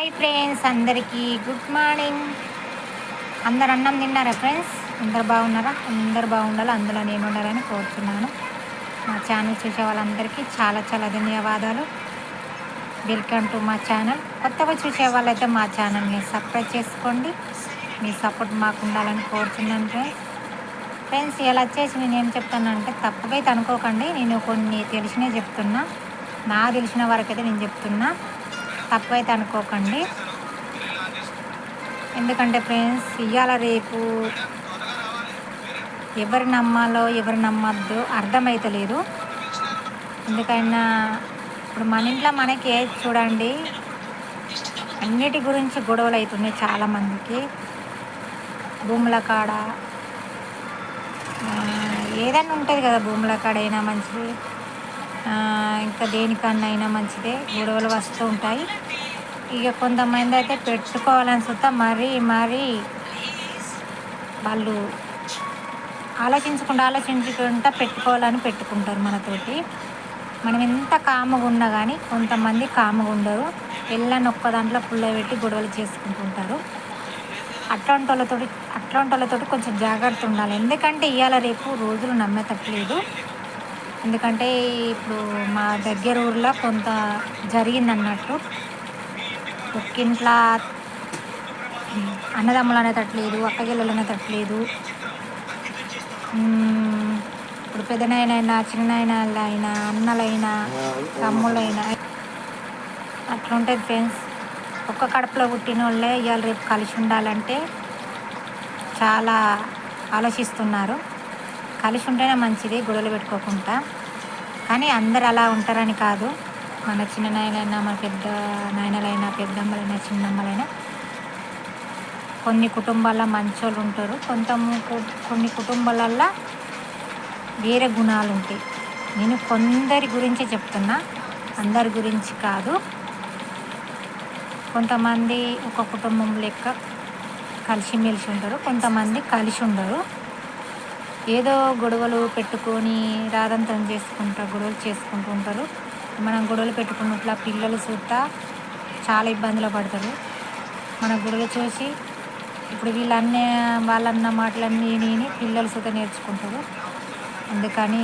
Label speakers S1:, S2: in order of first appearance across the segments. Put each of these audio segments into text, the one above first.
S1: Hi friends, అందరికీ good morning. అందరు అన్నం తిన్నారా ఫ్రెండ్స్? అందరు బాగున్నారా? అందరు బాగుండాలి, అందులో నేను ఉండాలని కోరుతున్నాను. మా ఛానల్ చూసే వాళ్ళందరికీ చాలా చాలా ధన్యవాదాలు. వెల్కమ్ టు మా ఛానల్. కొత్తగా చూసే వాళ్ళైతే మా ఛానల్ని సబ్స్క్రైబ్ చేసుకోండి. మీ సపోర్ట్ మాకు ఉండాలని కోరుతున్నాను ఫ్రెండ్స్. ఇలా వచ్చేసి నేను ఏం చెప్తానంటే తప్పుగా అయితే అనుకోకండి. నేను కొన్ని తెలిసినవి చెప్తున్నా, నాకు తెలిసిన వరకైతే నేను చెప్తున్నా. తప్పు అయితే అనుకోకండి. ఎందుకంటే ఫ్రెండ్స్, ఇవాళ రేపు ఎవరు నమ్మాలో ఎవరు నమ్మద్దో అర్థమవుతలేదు. ఎందుకైనా ఇప్పుడు మన ఇంట్లో మనకి చూడండి, అన్నిటి గురించి గొడవలు అవుతున్నాయి చాలామందికి. భూముల కాడ ఏదైనా ఉంటుంది కదా, భూముల కాడ అయినా మంచిది, ఇంకా దేనికన్నా అయినా మంచిదే, గొడవలు వస్తూ ఉంటాయి. ఇక కొంతమంది అయితే పెట్టుకోవాలని సుతా మరీ వాళ్ళు ఆలోచించుకుంటా పెట్టుకోవాలని పెట్టుకుంటారు మనతోటి. మనం ఎంత కాముగా ఉన్నా కానీ కొంతమంది కాముగా ఉండరు. ఎల్లని ఒక్క దాంట్లో పుల్ల పెట్టి గొడవలు చేసుకుంటుంటారు. అట్లాంటి వాళ్ళతోటి కొంచెం జాగ్రత్త ఉండాలి. ఎందుకంటే ఇవాళ రేపు రోజులు నమ్మేటట్లేదు. ఎందుకంటే ఇప్పుడు మా దగ్గర ఊర్లో కొంత జరిగిందన్నట్టు. ఒక్కింట్లో అన్నదమ్ములు అనేటట్లేదు, అక్కగిల్లలు అనేటట్లేదు. ఇప్పుడు పెద్దనాయనైనా చిన్ననాయనలైనా అన్నలైనా తమ్ముళ్ళైనా అట్లుంటుంది ఫ్రెండ్స్. ఒక్క కడుపులో పుట్టిన వాళ్ళే ఇవాళ రేపు కలిసి ఉండాలంటే చాలా ఆలోచిస్తున్నారు. కలిసి ఉంటేనే మంచిది, గొడవలు పెట్టుకోకుండా. కానీ అందరు అలా ఉంటారని కాదు. మన చిన్న నాయనైనా, మన పెద్ద నాయనలైనా, పెద్దమ్మలైనా, చిన్నమ్మలైనా కొన్ని కుటుంబాల్లో మంచోళ్ళు ఉంటారు. కొన్ని కుటుంబాలల్లో వేరే గుణాలు ఉంటాయి. నేను కొందరి గురించి చెప్తున్నా, అందరి గురించి కాదు. కొంతమంది ఒక కుటుంబం లెక్క కలిసిమెలిసి ఉంటారు, కొంతమంది కలిసి ఉండరు. ఏదో గొడవలు పెట్టుకొని రాదంతం గొడవలు చేసుకుంటూ ఉంటారు. మనం గొడవలు పెట్టుకున్నట్ల పిల్లలు చూస్తా చాలా ఇబ్బందులు పడతారు. మన గొడవలు చూసి ఇప్పుడు వాళ్ళన్న మాటలన్నీ నేను పిల్లలు చూత నేర్చుకుంటారు. అందుకని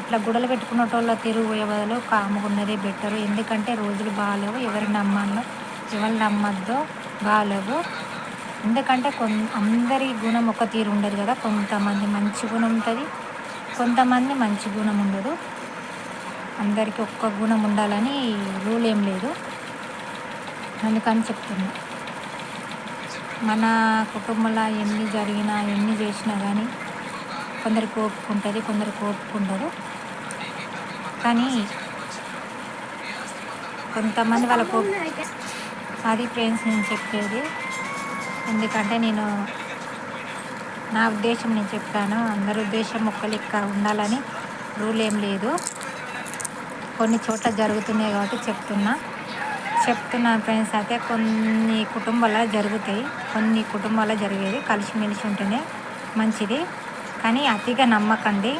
S1: అట్లా గొడవలు పెట్టుకున్నటోళ్ళ తిరుగు పోయే బదులు కాముగా ఉన్నదే బెటరు. ఎందుకంటే రోజులు బాగాలేవు, ఎవరు నమ్మాలో ఎవరు నమ్మద్దో బాగాలేవు. ఎందుకంటే అందరి గుణం ఒక తీరు ఉండదు కదా. కొంతమంది మంచి గుణం ఉంటుంది, కొంతమంది మంచి గుణం ఉండదు. అందరికీ ఒక్క గుణం ఉండాలని రూల్ ఏం లేదు. అందుకని చెప్తున్నా, మన కుటుంబంలో ఎన్ని జరిగినా ఎన్ని చేసినా కానీ కొందరికి ఓపిక ఉంటుంది, కొందరికి ఓపిక ఉండదు. కానీ కొంతమంది వాళ్ళకు అది ఫ్రెండ్స్ నేను చెప్పేది. ఎందుకంటే నా ఉద్దేశం నేను చెప్పాను. అందరి ఉద్దేశం ఒక్క లెక్క ఉండాలని రూల్ ఏం లేదు. కొన్ని చోట్ల జరుగుతున్నాయి కాబట్టి చెప్తున్నాను ఫ్రెండ్స్. అయితే కొన్ని కుటుంబాల్లో జరుగుతాయి, కొన్ని కుటుంబాల్లో జరిగేది కలిసిమెలిసి ఉంటేనే మంచిది. కానీ అతిగా నమ్మకండి,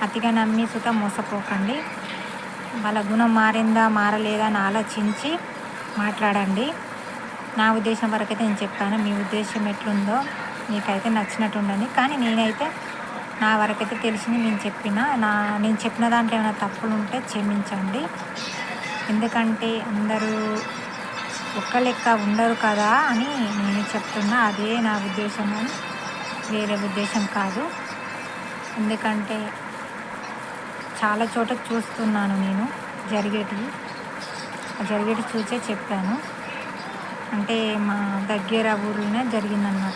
S1: అతిగా నమ్మి సుత మోసపోకండి. వాళ్ళ గుణం మారిందా మారలేదా అని ఆలోచించి మాట్లాడండి. నా ఉద్దేశం వరకైతే నేను చెప్పాను. మీ ఉద్దేశం ఎట్లుందో మీకైతే నచ్చినట్టు ఉండని. కానీ నేనైతే నా వరకైతే తెలిసింది నేను చెప్పిన దాంట్లో ఏమైనా తప్పులు ఉంటే క్షమించండి. ఎందుకంటే అందరూ ఒక్క లెక్క ఉండరు కదా అని నేను చెప్తున్నా. అదే నా ఉద్దేశం అని వేరే ఉద్దేశం కాదు. ఎందుకంటే చాలా చోట చూస్తున్నాను నేను జరిగేటివి చూసే చెప్పాను. అంటే మా దగ్గర ఊరిలోనే జరిగిందన్నమాట.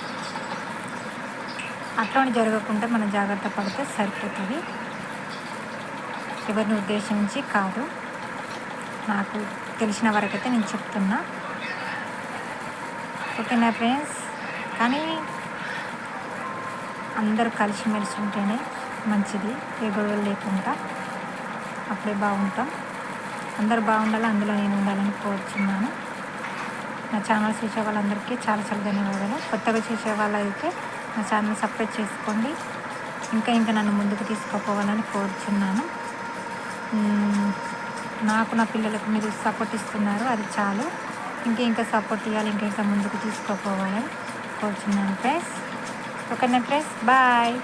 S1: అట్లాంటి జరగకుండా మనం జాగ్రత్త పడితే సరిపోతుంది. ఎవరిని ఉద్దేశించి కాదు, నాకు తెలిసిన వరకైతే నేను చెప్తున్నా. ఓకేనా ఫ్రెండ్స్? కానీ అందరూ కలిసిమెలిసి ఉంటేనే మంచిది, ఏ గొడవలు లేకుండా. అప్పుడే బాగుంటాం. అందరూ బాగుండాలి, అందులో నేను ఉండాలని కోరుచున్నాను. నా ఛానల్ చూసే వాళ్ళందరికీ చాలా చాలా ధన్యవాదాలు. కొత్తగా చూసే వాళ్ళైతే నా ఛానల్ సబ్స్క్రైబ్ చేసుకోండి. ఇంకా నన్ను ముందుకు తీసుకుపోవాలని కోరుచున్నాను. నాకు నా పిల్లలకు మీరు సపోర్ట్ ఇస్తున్నారు, అది చాలు. ఇంకా సపోర్ట్ ఇవ్వాలి, ఇంకా ముందుకు తీసుకోపోవాలని కోరుచున్నాను ఫ్రెండ్స్. ఓకేనా ఫ్రెండ్స్, బాయ్.